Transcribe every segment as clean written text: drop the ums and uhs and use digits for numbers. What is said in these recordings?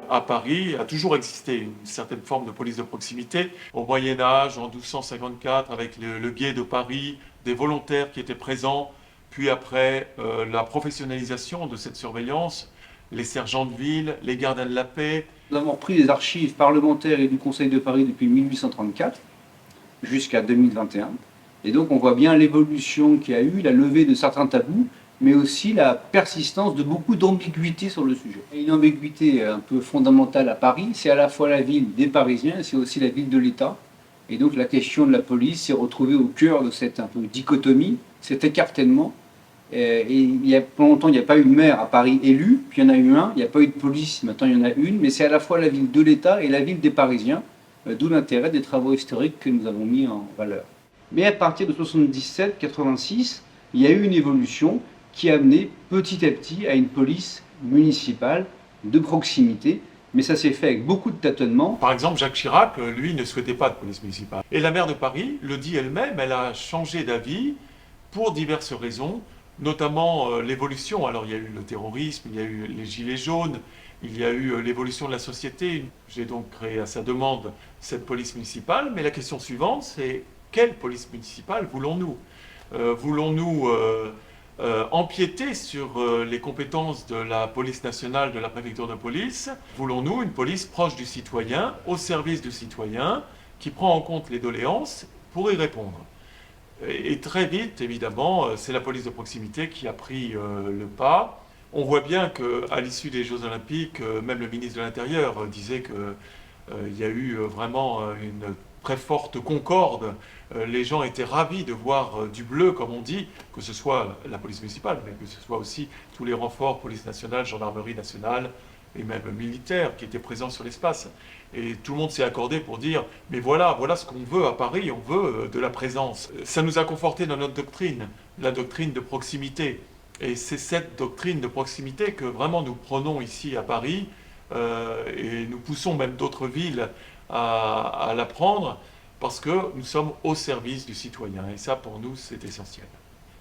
à Paris a toujours existé une certaine forme de police de proximité. Au Moyen-Âge, en 1254, avec le guet de Paris, des volontaires qui étaient présents, puis après la professionnalisation de cette surveillance, les sergents de ville, les gardiens de la paix. Nous avons repris les archives parlementaires et du Conseil de Paris depuis 1834 jusqu'à 2021. Et donc on voit bien l'évolution qu'il y a eu, la levée de certains tabous, mais aussi la persistance de beaucoup d'ambiguïtés sur le sujet. Et une ambiguïté un peu fondamentale à Paris, c'est à la fois la ville des Parisiens, c'est aussi la ville de l'État. Et donc la question de la police s'est retrouvée au cœur de cette un peu dichotomie, cet écartèlement. Et pour longtemps, il n'y a pas eu de maire à Paris élu, puis il y en a eu un, il n'y a pas eu de police, maintenant il y en a une, mais c'est à la fois la ville de l'État et la ville des Parisiens, d'où l'intérêt des travaux historiques que nous avons mis en valeur. Mais à partir de 77-86, il y a eu une évolution qui a amené petit à petit à une police municipale de proximité, mais ça s'est fait avec beaucoup de tâtonnements. Par exemple, Jacques Chirac, lui, ne souhaitait pas de police municipale. Et la maire de Paris le dit elle-même, elle a changé d'avis pour diverses raisons, notamment l'évolution. Alors il y a eu le terrorisme, il y a eu les gilets jaunes, il y a eu l'évolution de la société. J'ai donc créé à sa demande cette police municipale, mais la question suivante, c'est quelle police municipale voulons-nous Voulons-nous empiéter sur les compétences de la police nationale, de la préfecture de police? Voulons-nous une police proche du citoyen, au service du citoyen, qui prend en compte les doléances pour y répondre? Et très vite, évidemment, c'est la police de proximité qui a pris le pas. On voit bien qu'à l'issue des Jeux Olympiques, même le ministre de l'Intérieur disait qu'il y a eu vraiment une très forte concorde. Les gens étaient ravis de voir du bleu, comme on dit, que ce soit la police municipale, mais que ce soit aussi tous les renforts, police nationale, gendarmerie nationale, et même militaires qui étaient présents sur l'espace. Et tout le monde s'est accordé pour dire « mais voilà ce qu'on veut à Paris, on veut de la présence ». Ça nous a conforté dans notre doctrine, la doctrine de proximité. Et c'est cette doctrine de proximité que vraiment nous prenons ici à Paris, et nous poussons même d'autres villes à la prendre, parce que nous sommes au service du citoyen. Et ça, pour nous, c'est essentiel.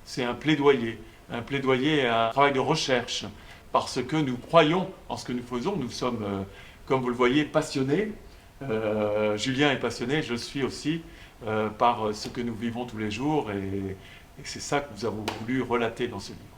C'est un plaidoyer et un travail de recherche, parce que nous croyons en ce que nous faisons. Nous sommes, comme vous le voyez, passionnés. Julien est passionné, je le suis aussi, par ce que nous vivons tous les jours. Et c'est ça que nous avons voulu relater dans ce livre.